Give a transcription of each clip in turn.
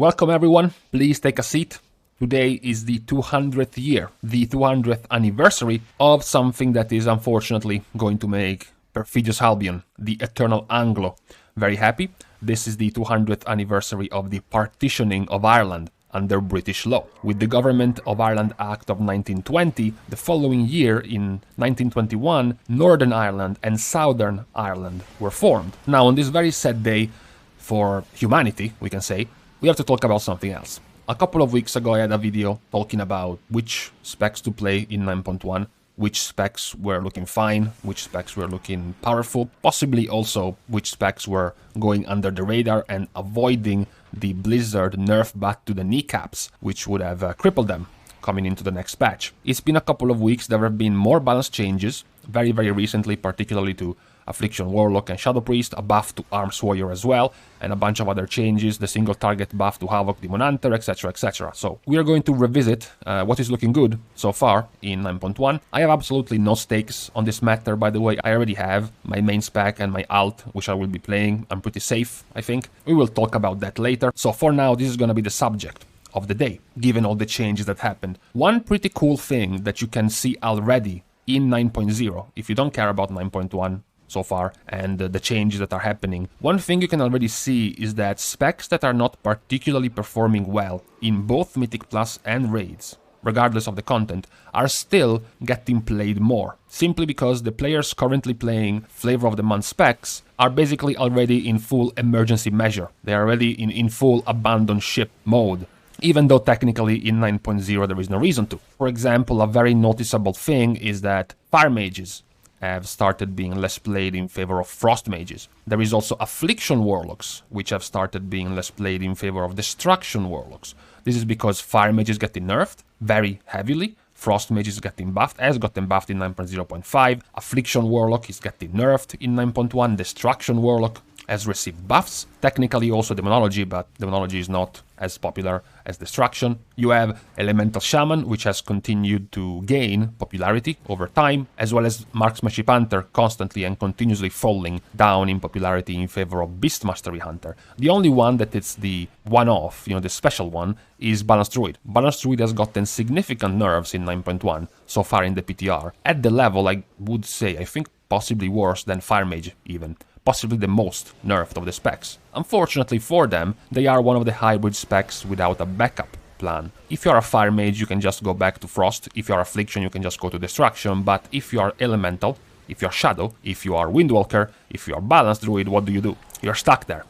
Welcome everyone, please take a seat. Today is the 200th year, the 200th anniversary of something that is unfortunately going to make Perfidious Albion, the Eternal Anglo, very happy. This is the 200th anniversary of the partitioning of Ireland under British law. With the Government of Ireland Act of 1920, the following year, in 1921, Northern Ireland and Southern Ireland were formed. Now, on this very sad day for humanity, we can say, we have to talk about something else. A couple of weeks ago I had a video talking about which specs to play in 9.1, which specs were looking fine, which specs were looking powerful, possibly also which specs were going under the radar and avoiding the Blizzard nerf back to the kneecaps, which would have crippled them coming into the next patch. It's been a couple of weeks, there have been more balance changes, very recently, particularly to Affliction Warlock and Shadow Priest, a buff to Arms Warrior as well, and a bunch of other changes, the single target buff to Havoc, Demon Hunter, etc, etc. So we are going to revisit what is looking good so far in 9.1. I have absolutely no stakes on this matter, by the way. I already have my main spec and my alt, which I will be playing. I'm pretty safe, I think. We will talk about that later. So for now, this is going to be the subject of the day, given all the changes that happened. One pretty cool thing that you can see already in 9.0, if you don't care about 9.1, so far, and the changes that are happening. One thing you can already see is that specs that are not particularly performing well in both Mythic Plus and Raids, regardless of the content, are still getting played more, simply because the players currently playing Flavor of the Month specs are basically already in full emergency measure. They are already in full abandon ship mode, even though technically in 9.0 there is no reason to. For example, a very noticeable thing is that Fire Mages have started being less played in favor of Frost Mages. There is also Affliction Warlocks, which have started being less played in favor of Destruction Warlocks. This is because Fire Mages getting nerfed very heavily, Frost Mage is getting buffed, has gotten buffed in 9.0.5, Affliction Warlock is getting nerfed in 9.1, Destruction Warlock has received buffs, technically also Demonology, but Demonology is not as popular as Destruction. You have Elemental Shaman, which has continued to gain popularity over time, as well as Marksmanship Hunter constantly and continuously falling down in popularity in favor of Beast Mastery Hunter. The only one that it's the one-off, the special one, is Balanced Druid. Balanced Druid has gotten significant nerfs in 9.1 so far in the PTR, at the level, I would say, I think possibly worse than Fire Mage even. Possibly the most nerfed of the specs. Unfortunately for them, they are one of the hybrid specs without a backup plan. If you are a Fire Mage, you can just go back to Frost. If you are Affliction, you can just go to Destruction. But if you are Elemental, if you are Shadow, if you are Windwalker, if you are Balanced Druid, what do? You're stuck there.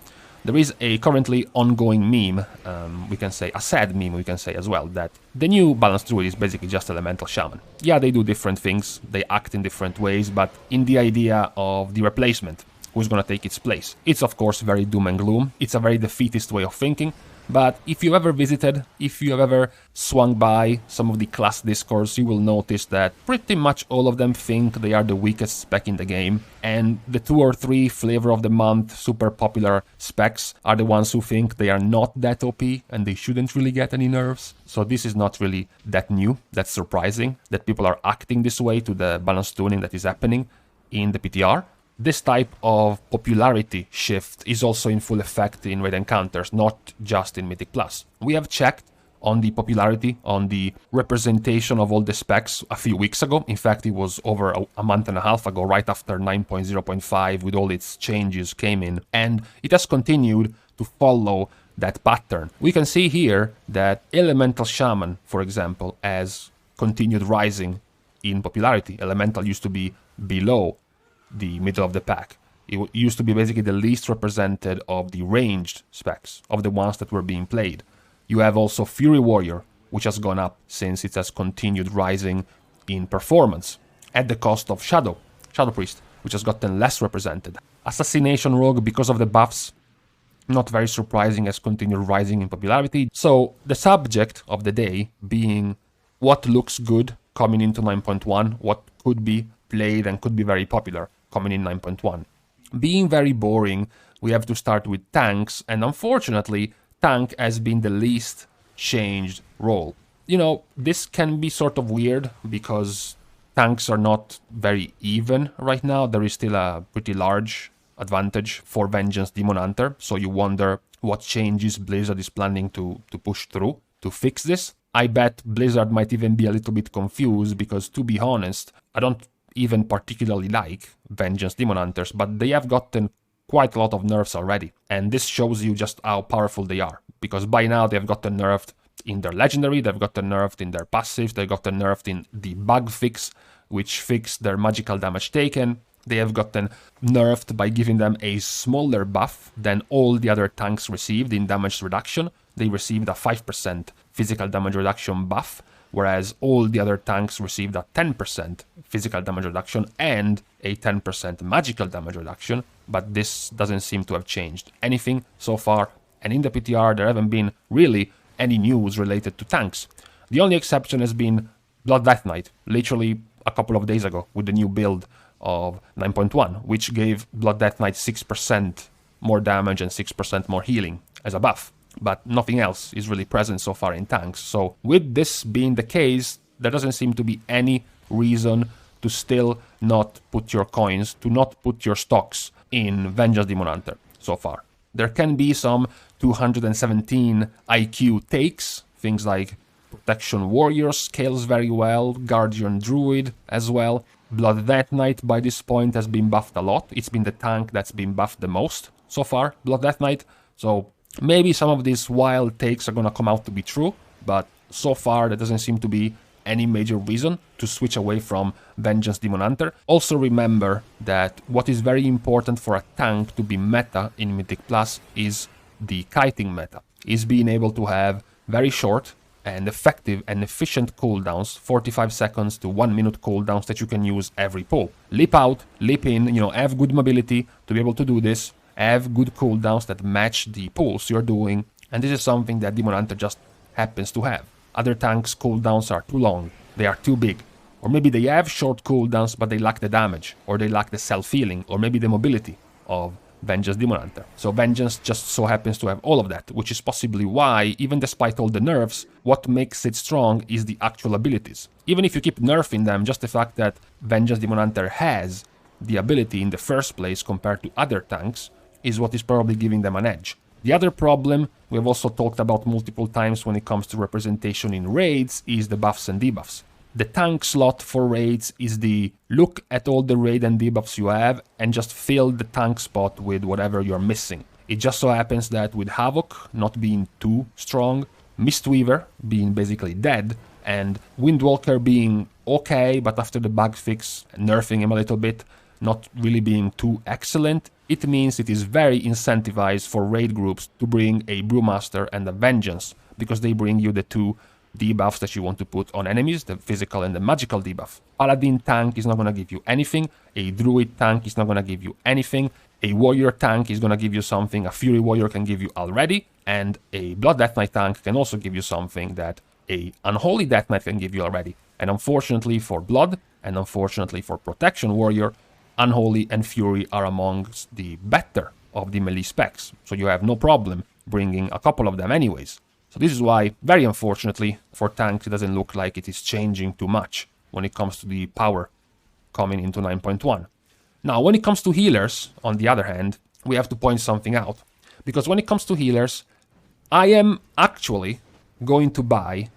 There is a currently ongoing meme, we can say, a sad meme we can say as well, that the new Balanced Druid is basically just Elemental Shaman. Yeah, they do different things, they act in different ways, but in the idea of the replacement, who's gonna take its place. It's of course very doom and gloom, it's a very defeatist way of thinking, but if you've ever visited, if you have ever swung by some of the class discords, you will notice that pretty much all of them think they are the weakest spec in the game, and the 2 or 3 Flavor of the Month super popular specs are the ones who think they are not that OP and they shouldn't really get any nerfs. So this is not really that new, that's surprising, that people are acting this way to the balance tuning that is happening in the PTR. This type of popularity shift is also in full effect in raid encounters, not just in Mythic Plus. We have checked on the popularity, on the representation of all the specs a few weeks ago. In fact, it was over a month and a half ago, right after 9.0.5 with all its changes came in, and it has continued to follow that pattern. We can see here that Elemental Shaman, for example, has continued rising in popularity. Elemental used to be below the middle of the pack. It used to be basically the least represented of the ranged specs, of the ones that were being played. You have also Fury Warrior, which has gone up since it has continued rising in performance, at the cost of Shadow Priest, which has gotten less represented. Assassination Rogue, because of the buffs, not very surprising, has continued rising in popularity. So the subject of the day being what looks good coming into 9.1, what could be played and could be very popular coming in 9.1. Being very boring, we have to start with tanks, and unfortunately, tank has been the least changed role. This can be sort of weird because tanks are not very even right now. There is still a pretty large advantage for Vengeance Demon Hunter, so you wonder what changes Blizzard is planning to push through to fix this. I bet Blizzard might even be a little bit confused because, to be honest, I don't even particularly like Vengeance Demon Hunters, but they have gotten quite a lot of nerfs already. And this shows you just how powerful they are, because by now they've gotten nerfed in their legendary, they've gotten nerfed in their passives, they've gotten nerfed in the bug fix, which fixed their magical damage taken. They have gotten nerfed by giving them a smaller buff than all the other tanks received in damage reduction. They received a 5% physical damage reduction buff, whereas all the other tanks received a 10% physical damage reduction and a 10% magical damage reduction, but this doesn't seem to have changed anything so far, and in the PTR there haven't been really any news related to tanks. The only exception has been Blood Death Knight, literally a couple of days ago with the new build of 9.1, which gave Blood Death Knight 6% more damage and 6% more healing as a buff. But nothing else is really present so far in tanks. So with this being the case, there doesn't seem to be any reason to still not put your coins, to not put your stocks in Vengeance Demon Hunter so far. There can be some 217 IQ takes, things like Protection Warrior scales very well, Guardian Druid as well. Blood Death Knight by this point has been buffed a lot. It's been the tank that's been buffed the most so far, Blood Death Knight. So maybe some of these wild takes are gonna come out to be true, but so far there doesn't seem to be any major reason to switch away from Vengeance Demon Hunter. Also remember that what is very important for a tank to be meta in Mythic Plus is the kiting meta, is being able to have very short and effective and efficient cooldowns, 45 seconds to 1 minute cooldowns that you can use every pull. Leap out, leap in, have good mobility to be able to do this, have good cooldowns that match the pulls you're doing, and this is something that Demon Hunter just happens to have. Other tanks' cooldowns are too long, they are too big, or maybe they have short cooldowns but they lack the damage, or they lack the self-healing, or maybe the mobility of Vengeance Demon Hunter. So Vengeance just so happens to have all of that, which is possibly why, even despite all the nerfs, what makes it strong is the actual abilities. Even if you keep nerfing them, just the fact that Vengeance Demon Hunter has the ability in the first place compared to other tanks is what is probably giving them an edge. The other problem we have also talked about multiple times when it comes to representation in raids is the buffs and debuffs. The tank slot for raids is the look at all the raid and debuffs you have and just fill the tank spot with whatever you're missing. It just so happens that with Havoc not being too strong, Mistweaver being basically dead, and Windwalker being okay, but after the bug fix, nerfing him a little bit, not really being too excellent, it means it is very incentivized for raid groups to bring a Brewmaster and a Vengeance, because they bring you the two debuffs that you want to put on enemies, the physical and the magical debuff. Paladin tank is not going to give you anything, a Druid tank is not going to give you anything, a Warrior tank is going to give you something a Fury Warrior can give you already, and a Blood Death Knight tank can also give you something that a Unholy Death Knight can give you already. And unfortunately for Blood, and unfortunately for Protection Warrior, Unholy and Fury are amongst the better of the melee specs, so you have no problem bringing a couple of them anyways. So this is why, very unfortunately, for tanks it doesn't look like it is changing too much when it comes to the power coming into 9.1. Now, when it comes to healers, on the other hand, we have to point something out. Because when it comes to healers, I am actually going to buy...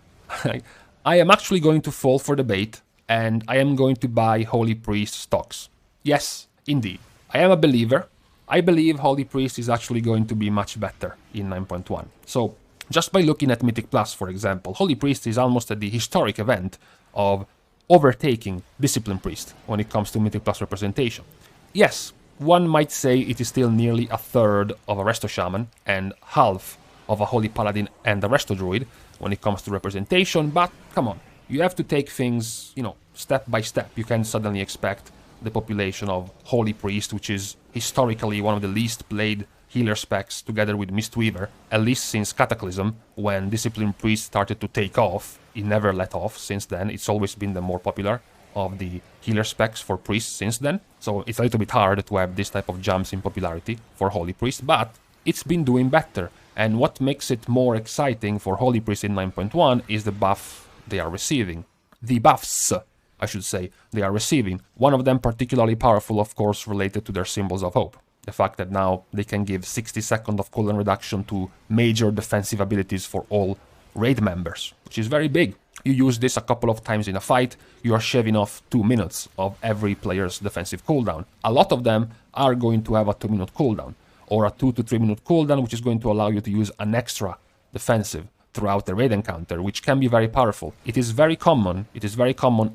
I am actually going to fall for the bait, and I am going to buy Holy Priest stocks. Yes, indeed. I am a believer. I believe Holy Priest is actually going to be much better in 9.1. So, just by looking at Mythic Plus, for example, Holy Priest is almost at the historic event of overtaking Discipline Priest when it comes to Mythic Plus representation. Yes, one might say it is still nearly a third of a Resto Shaman and half of a Holy Paladin and a Resto Druid when it comes to representation, but come on, you have to take things, step by step. You can't suddenly expect the population of Holy Priest, which is historically one of the least played healer specs, together with Mistweaver, at least since Cataclysm, when Discipline Priest started to take off. It never let off since then. It's always been the more popular of the healer specs for priests since then. So it's a little bit hard to have this type of jumps in popularity for Holy Priest, but it's been doing better. And what makes it more exciting for Holy Priest in 9.1 is the buff they are receiving. The buffs, I should say, they are receiving. One of them particularly powerful, of course, related to their Symbols of Hope. The fact that now they can give 60 seconds of cooldown reduction to major defensive abilities for all raid members, which is very big. You use this a couple of times in a fight, you are shaving off 2 minutes of every player's defensive cooldown. A lot of them are going to have a 2-minute cooldown, or a 2 to 3 minute cooldown, which is going to allow you to use an extra defensive throughout the raid encounter, which can be very powerful. It is very common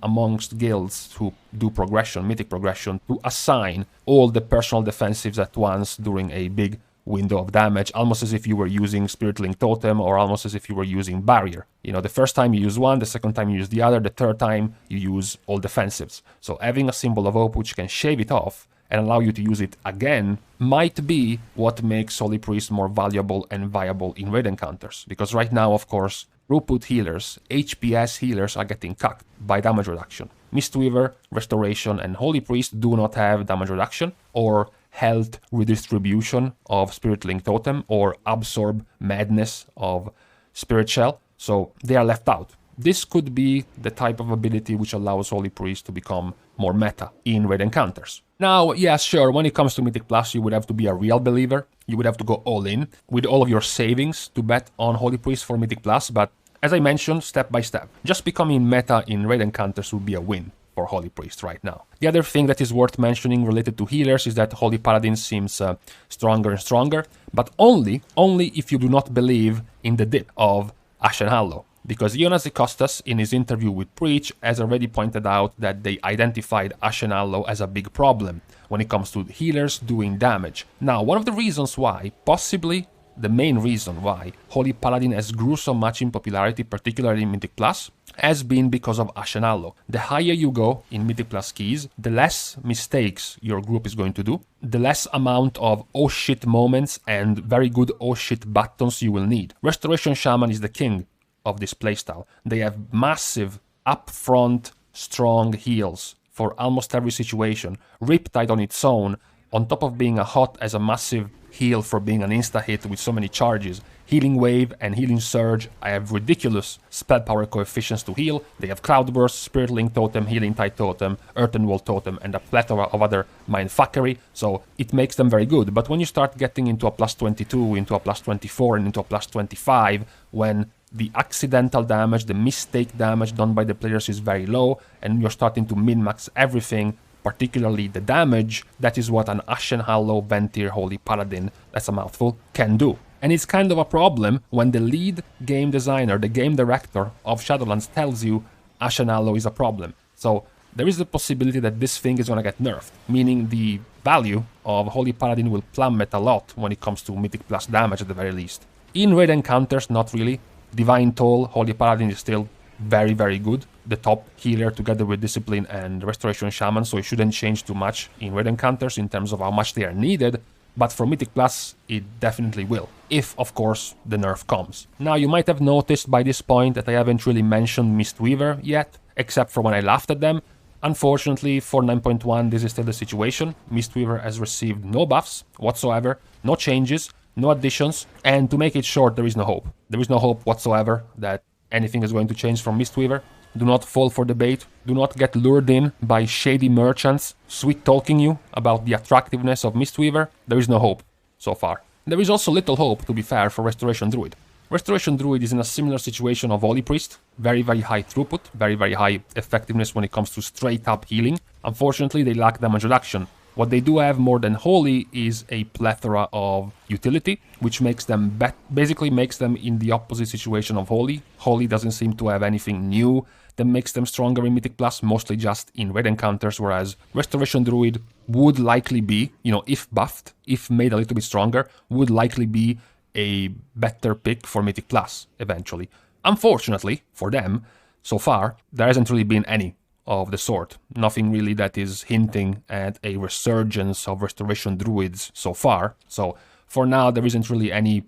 amongst guilds who do progression, mythic progression, to assign all the personal defensives at once during a big window of damage, almost as if you were using Spirit Link Totem, or almost as if you were using Barrier. You know, the first time you use one, the second time you use the other, the third time you use all defensives. So having a Symbol of Hope which can shave it off and allow you to use it again might be what makes Holy Priest more valuable and viable in raid encounters. Because right now, of course, throughput healers, HPS healers are getting cucked by damage reduction. Mistweaver, Restoration, and Holy Priest do not have damage reduction, or health redistribution of Spirit Link Totem, or absorb madness of Spirit Shell, so they are left out. This could be the type of ability which allows Holy Priest to become more meta in raid encounters. Now, yes, sure, when it comes to Mythic Plus, you would have to be a real believer. You would have to go all in with all of your savings to bet on Holy Priest for Mythic Plus, but as I mentioned, step by step. Just becoming meta in raid encounters would be a win for Holy Priest right now. The other thing that is worth mentioning related to healers is that Holy Paladin seems stronger and stronger, but only if you do not believe in the dip of Ashen Hallow. Because Jonas Zikostas, in his interview with Preach, has already pointed out that they identified Ashen Hallow as a big problem when it comes to healers doing damage. Now, one of the reasons why, possibly the main reason why, Holy Paladin has grew so much in popularity, particularly in Mythic Plus, has been because of Ashen Hallow. The higher you go in Mythic Plus keys, the less mistakes your group is going to do, the less amount of oh shit moments and very good oh shit buttons you will need. Restoration Shaman is the king of this playstyle. They have massive, upfront, strong heals for almost every situation. Riptide on its own, on top of being a hot as a massive heal for being an insta-hit with so many charges. Healing Wave and Healing Surge, I have ridiculous spell power coefficients to heal. They have Cloudburst, Spirit Link Totem, Healing Tide Totem, Earthen Wall Totem, and a plethora of other mindfuckery, so it makes them very good. But when you start getting into a plus 22, into a plus 24, and into a plus 25, when the accidental damage, the mistake damage done by the players is very low, and you're starting to min-max everything, particularly the damage, that is what an Ashen Hallow Ventir Holy Paladin, that's a mouthful, can do. And it's kind of a problem when the lead game designer, the game director of Shadowlands tells you Ashen Hallow is a problem. So there is the possibility that this thing is gonna get nerfed, meaning the value of Holy Paladin will plummet a lot when it comes to Mythic Plus damage at the very least. In raid encounters, not really. Divine Toll, Holy Paladin is still very, very good. The top healer together with Discipline and Restoration Shaman, so it shouldn't change too much in raid encounters in terms of how much they are needed. But for Mythic Plus, it definitely will, if, of course, the nerf comes. Now, you might have noticed by this point that I haven't really mentioned Mistweaver yet, except for when I laughed at them. Unfortunately, for 9.1, this is still the situation. Mistweaver has received no buffs whatsoever, no changes, no additions, and to make it short, there is no hope. There is no hope whatsoever that anything is going to change from Mistweaver. Do not fall for the bait. Do not get lured in by shady merchants sweet-talking you about the attractiveness of Mistweaver. There is no hope so far. There is also little hope, to be fair, for Restoration Druid. Restoration Druid is in a similar situation of Holy Priest. Very, very high throughput, very, very high effectiveness when it comes to straight-up healing. Unfortunately, they lack damage reduction. What they do have more than Holy is a plethora of utility, which makes them basically makes them in the opposite situation of Holy. Holy doesn't seem to have anything new that makes them stronger in Mythic Plus, mostly just in raid encounters, whereas Restoration Druid would likely be, you know, if buffed, if made a little bit stronger, would likely be a better pick for Mythic Plus eventually. Unfortunately, for them, so far, there hasn't really been any of the sort. Nothing really that is hinting at a resurgence of Restoration Druids so far. So for now, there isn't really any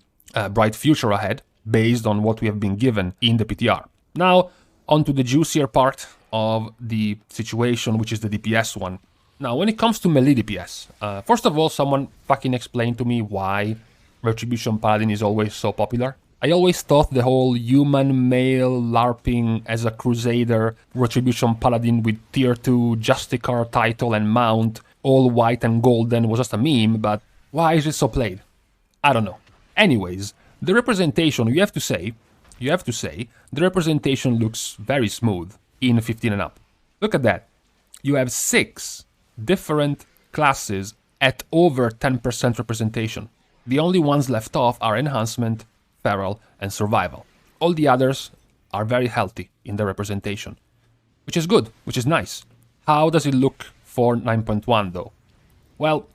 bright future ahead based on what we have been given in the PTR. Now, on to the juicier part of the situation, which is the DPS one. Now, when it comes to Melee DPS, first of all, someone fucking explain to me why Retribution Paladin is always so popular. I always thought the whole human male LARPing as a crusader, Retribution Paladin with tier 2 Justicar title and mount, all white and golden, was just a meme, but Why is it so played? I don't know. Anyways, the representation, you have to say, the representation looks very smooth in 15 and up. Look at that. You have 6 different classes at over 10% representation. The only ones left off are Enhancement, Feral, and Survival. All the others are very healthy in their representation, which is good, which is nice. How does it look for 9.1 though? Well,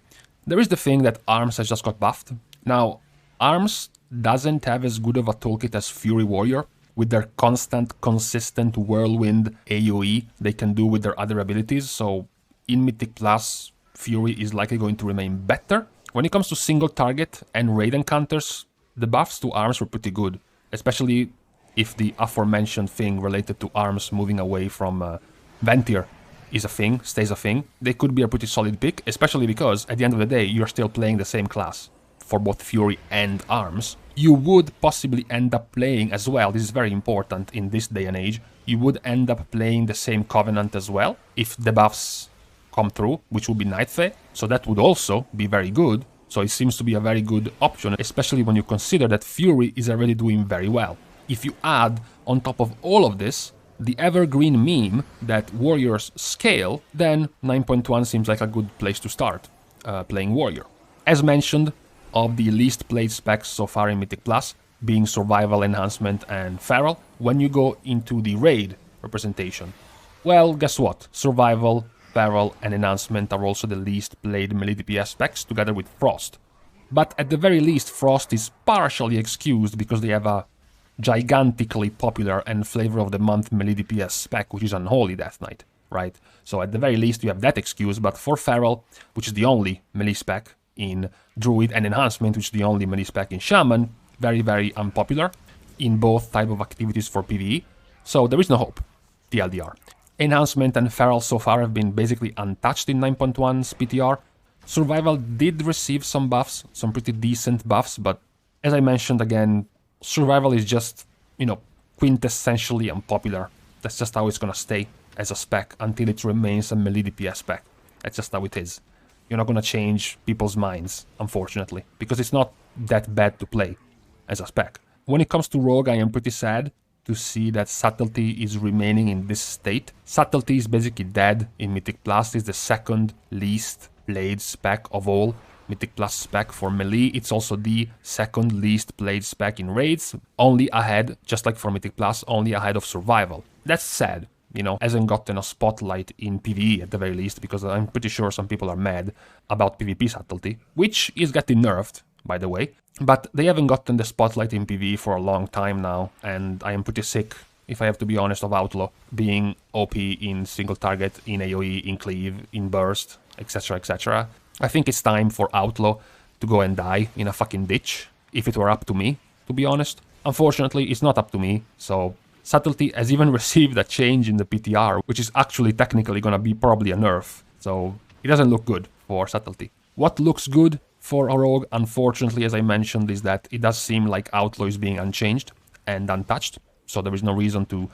there is the thing that Arms has just got buffed. Now, Arms doesn't have as good of a toolkit as Fury Warrior, with their constant, consistent whirlwind AoE they can do with their other abilities, so in Mythic Plus, Fury is likely going to remain better. When it comes to single target and raid encounters, the buffs to Arms were pretty good, especially if the aforementioned thing related to Arms moving away from Ventir is a thing, stays a thing. They could be a pretty solid pick, especially because at the end of the day, you're still playing the same class for both Fury and Arms. You would possibly end up playing as well, this is very important in this day and age, you would end up playing the same Covenant as well, if the buffs come through, which would be Nightfey, so that would also be very good. So it seems to be a very good option, especially when you consider that Fury is already doing very well. If you add, on top of all of this, the evergreen meme that warriors scale, then 9.1 seems like a good place to start playing warrior. As mentioned, of the least played specs so far in Mythic Plus, being Survival, Enhancement, and Feral, when you go into the raid representation, well, guess what? Survival, Feral, and Enhancement are also the least played Melee DPS specs, together with Frost. But at the very least, Frost is partially excused because they have a gigantically popular and flavor of the month Melee DPS spec, which is Unholy Death Knight, right? So at the very least you have that excuse, but for Feral, which is the only melee spec in Druid, and Enhancement, which is the only melee spec in Shaman, very, very unpopular in both type of activities for PvE, so there is no hope, TLDR. Enhancement and Feral so far have been basically untouched in 9.1's PTR. Survival did receive some buffs, some pretty decent buffs, but as I mentioned again, Survival is just, quintessentially unpopular. That's just how it's gonna stay as a spec until it remains a melee DPS spec. That's just how it is. You're not gonna change people's minds, unfortunately, because it's not that bad to play as a spec. When it comes to Rogue, I am pretty sad to see that Subtlety is remaining in this state. Subtlety is basically dead in Mythic Plus. It's the second least played spec of all Mythic Plus spec for melee. It's also the second least played spec in raids, only ahead, just like for Mythic Plus, only ahead of Survival. That's sad, hasn't gotten a spotlight in PvE at the very least, because I'm pretty sure some people are mad about PvP Subtlety, which is getting nerfed, by the way. But they haven't gotten the spotlight in PvE for a long time now, and I am pretty sick, if I have to be honest, of Outlaw being OP in single target, in AoE, in cleave, in burst, etc, etc. I think it's time for Outlaw to go and die in a fucking ditch, if it were up to me, to be honest. Unfortunately, it's not up to me, so Subtlety has even received a change in the PTR, which is actually technically gonna be probably a nerf, so it doesn't look good for Subtlety. What looks good for a Rogue, unfortunately, as I mentioned, is that it does seem like Outlaw is being unchanged and untouched, so there is no reason to,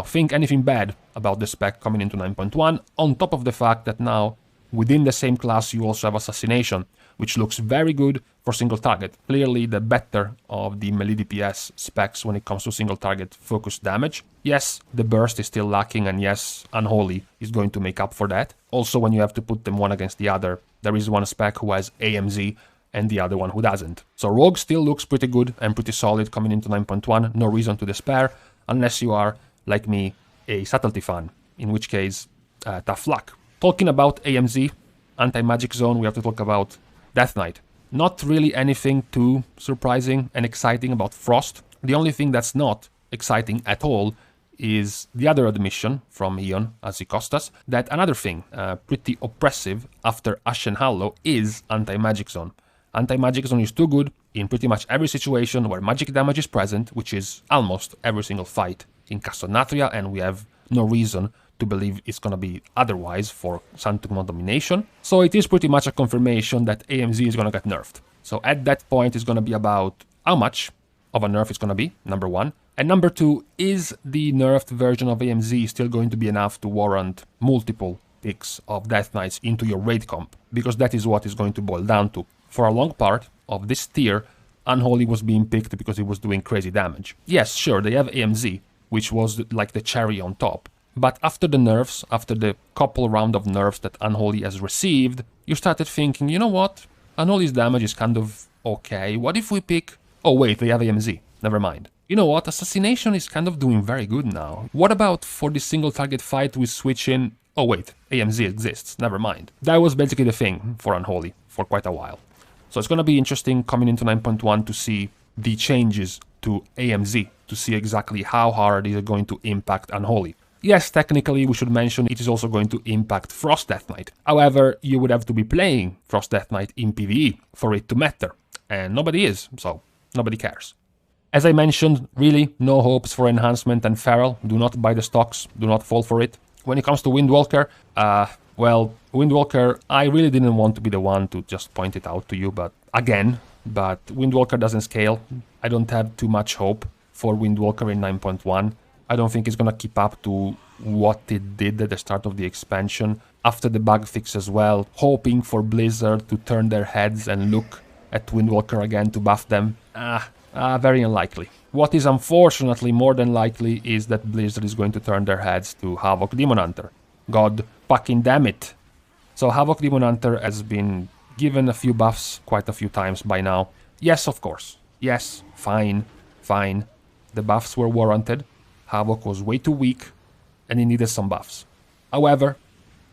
think anything bad about the spec coming into 9.1, on top of the fact that now, within the same class, you also have Assassination, which looks very good for single target. Clearly the better of the Melee DPS specs when it comes to single target focused damage. Yes, the burst is still lacking, and yes, Unholy is going to make up for that. Also, when you have to put them one against the other, there is one spec who has AMZ and the other one who doesn't. So Rogue still looks pretty good and pretty solid coming into 9.1, no reason to despair, unless you are, like me, a Subtlety fan, in which case, tough luck. Talking about AMZ, Anti-Magic Zone, we have to talk about Death Knight. Not really anything too surprising and exciting about Frost. The only thing that's not exciting at all is the other admission from Ion Azikostas that another thing pretty oppressive after Ashen Hallow is Anti-Magic Zone. Anti-Magic Zone is too good in pretty much every situation where magic damage is present, which is almost every single fight in Castonatria, and we have no reason to believe it's gonna be otherwise for Sanctum Domination. So it is pretty much a confirmation that AMZ is gonna get nerfed. So at that point it's gonna be about how much of a nerf it's gonna be, number one. And number two, is the nerfed version of AMZ still going to be enough to warrant multiple picks of Death Knights into your raid comp? Because that is what is going to boil down to. For a long part of this tier, Unholy was being picked because it was doing crazy damage. Yes, sure, they have AMZ, which was like the cherry on top. But after the nerfs, after the couple round of nerfs that Unholy has received, you started thinking, you know what? Unholy's damage is kind of okay. What if we pick... Oh wait, they have AMZ. Never mind. You know what? Assassination is kind of doing very good now. What about for the single target fight we switch in... Oh wait, AMZ exists. Never mind. That was basically the thing for Unholy for quite a while. So it's gonna be interesting coming into 9.1 to see the changes to AMZ, to see exactly how hard it is going to impact Unholy. Yes, technically we should mention it is also going to impact Frost Death Knight. However, you would have to be playing Frost Death Knight in PvE for it to matter. And nobody is, so nobody cares. As I mentioned, really no hopes for enhancement and Feral. Do not buy the stocks, do not fall for it. When it comes to Windwalker, well, Windwalker, I really didn't want to be the one to just point it out to you, but Windwalker doesn't scale. I don't have too much hope for Windwalker in 9.1. I don't think it's gonna keep up to what it did at the start of the expansion. After the bug fix as well, hoping for Blizzard to turn their heads and look at Windwalker again to buff them. Very unlikely. What is unfortunately more than likely is that Blizzard is going to turn their heads to Havoc Demon Hunter. God fucking damn it. So Havoc Demon Hunter has been given a few buffs quite a few times by now. Yes, of course. Yes, fine. The buffs were warranted. Havoc was way too weak and he needed some buffs. However,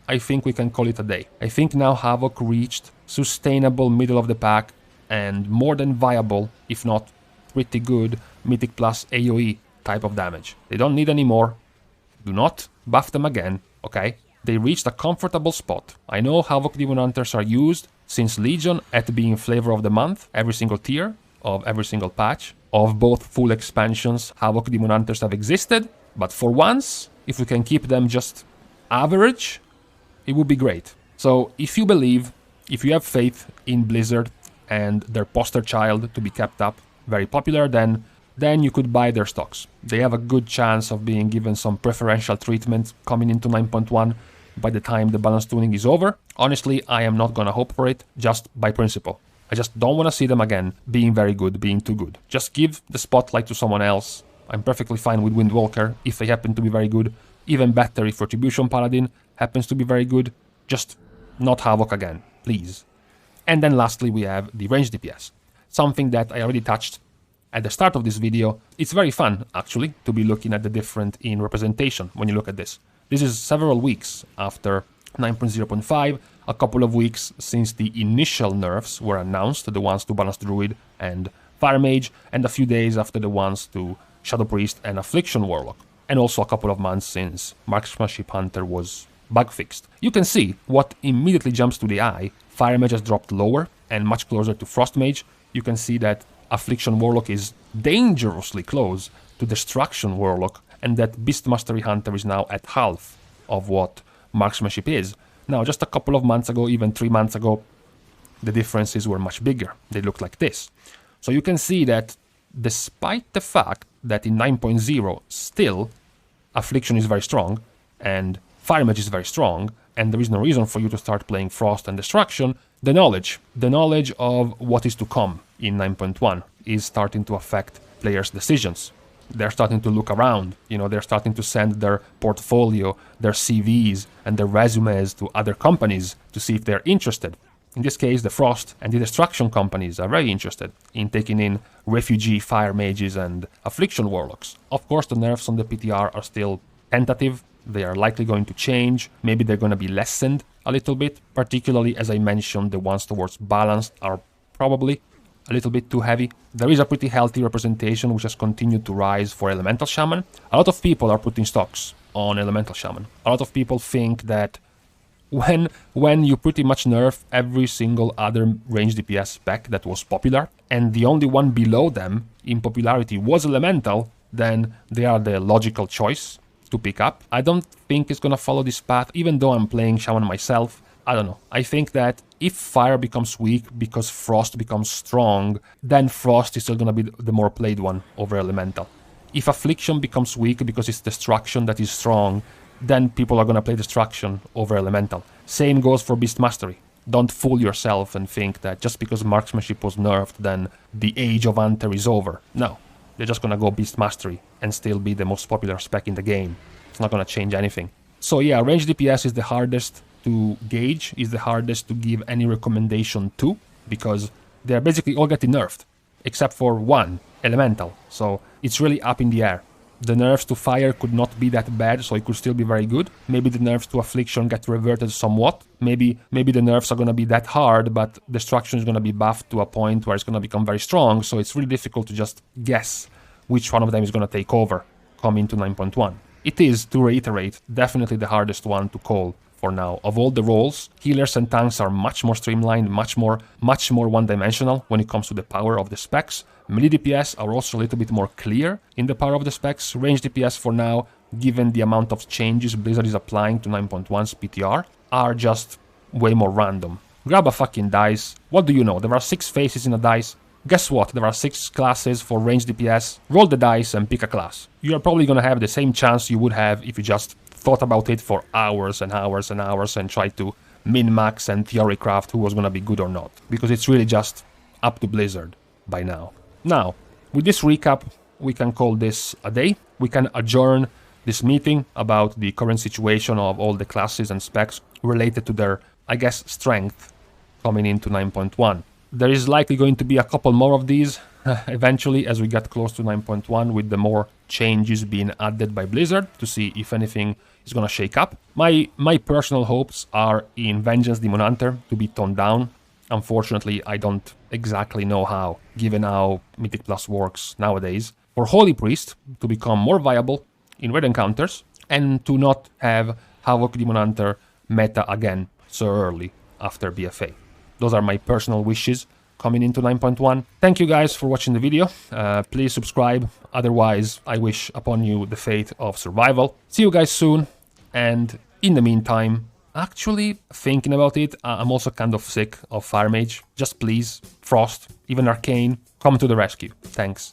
I think we can call it a day. I think now Havoc reached sustainable middle of the pack and more than viable, if not pretty good, Mythic Plus AoE type of damage. They don't need any more. Do not buff them again, okay? They reached a comfortable spot. I know Havoc Demon Hunters are used since Legion at being flavor of the month, every single tier of every single patch. Of both full expansions, Havoc Demon Hunters have existed, but for once, if we can keep them just average, it would be great. So if you believe, if you have faith in Blizzard and their poster child to be kept up, very popular, then you could buy their stocks. They have a good chance of being given some preferential treatment coming into 9.1 by the time the balance tuning is over. Honestly, I am not gonna hope for it, just by principle. I just don't want to see them again being very good, being too good. Just give the spotlight to someone else. I'm perfectly fine with Windwalker if they happen to be very good. Even better if Retribution Paladin happens to be very good. Just not Havoc again, please. And then lastly we have the Ranged DPS. Something that I already touched at the start of this video. It's very fun, actually, to be looking at the difference in representation when you look at this. This is several weeks after 9.0.5, a couple of weeks since the initial nerfs were announced, the ones to Balanced Druid and Fire Mage, and a few days after the ones to Shadow Priest and Affliction Warlock. And also a couple of months since Marksmanship Hunter was bug fixed. You can see what immediately jumps to the eye. Fire Mage has dropped lower and much closer to Frost Mage. You can see that Affliction Warlock is dangerously close to Destruction Warlock, and that Beast Mastery Hunter is now at half of what Marksmanship is. Now, just a couple of months ago, even 3 months ago, the differences were much bigger. They looked like this. So you can see that despite the fact that in 9.0 still Affliction is very strong and Fire Mage is very strong, and there is no reason for you to start playing Frost and Destruction, the knowledge of what is to come in 9.1 is starting to affect players' decisions. They're starting to look around, they're starting to send their portfolio, their CVs, and their resumes to other companies to see if they're interested. In this case, the Frost and the Destruction companies are very interested in taking in refugee Fire Mages and Affliction Warlocks. Of course, the nerfs on the PTR are still tentative. They are likely going to change. Maybe they're going to be lessened a little bit. Particularly, as I mentioned, the ones towards balanced are probably a little bit too heavy. There is a pretty healthy representation which has continued to rise for Elemental Shaman. A lot of people are putting stocks on Elemental Shaman. A lot of people think that when you pretty much nerf every single other Ranged DPS spec that was popular, and the only one below them in popularity was Elemental, then they are the logical choice to pick up. I don't think it's gonna follow this path, even though I'm playing Shaman myself. I don't know. I think that if Fire becomes weak because Frost becomes strong, then Frost is still gonna be the more played one over Elemental. If Affliction becomes weak because it's Destruction that is strong, then people are gonna play Destruction over Elemental. Same goes for Beast Mastery. Don't fool yourself and think that just because marksmanship was nerfed, then the age of Hunter is over. No, they're just gonna go Beast Mastery and still be the most popular spec in the game. It's not gonna change anything. So yeah, Ranged DPS is the hardest to gauge, is the hardest to give any recommendation to, because they're basically all getting nerfed, except for one, Elemental. So it's really up in the air. The nerfs to Fire could not be that bad, so it could still be very good. Maybe the nerfs to Affliction get reverted somewhat. Maybe the nerfs are gonna be that hard, but Destruction is gonna be buffed to a point where it's gonna become very strong, so it's really difficult to just guess which one of them is gonna take over coming to 9.1. It is, to reiterate, definitely the hardest one to call for now. Of all the roles, healers and tanks are much more streamlined, much more one-dimensional when it comes to the power of the specs. Melee DPS are also a little bit more clear in the power of the specs. Ranged DPS for now, given the amount of changes Blizzard is applying to 9.1's PTR, are just way more random. Grab a fucking dice. What do you know? There are 6 faces in a dice. Guess what? There are 6 classes for Ranged DPS. Roll the dice and pick a class. You are probably gonna have the same chance you would have if you just thought about it for hours and hours and hours and tried to min-max and theory craft who was gonna be good or not. Because it's really just up to Blizzard by now. Now, with this recap, we can call this a day. We can adjourn this meeting about the current situation of all the classes and specs related to their, I guess, strength coming into 9.1. There is likely going to be a couple more of these eventually as we get close to 9.1 with the more changes being added by Blizzard to see if anything is gonna shake up. My personal hopes are in Vengeance Demon Hunter to be toned down. Unfortunately, I don't exactly know how, given how Mythic Plus works nowadays. For Holy Priest to become more viable in raid encounters and to not have Havoc Demon Hunter meta again so early after BFA. Those are my personal wishes coming into 9.1. Thank you guys for watching the video. Please subscribe. Otherwise, I wish upon you the fate of survival. See you guys soon. And in the meantime, actually thinking about it, I'm also kind of sick of Fire Mage. Just please, Frost, even Arcane, come to the rescue. Thanks.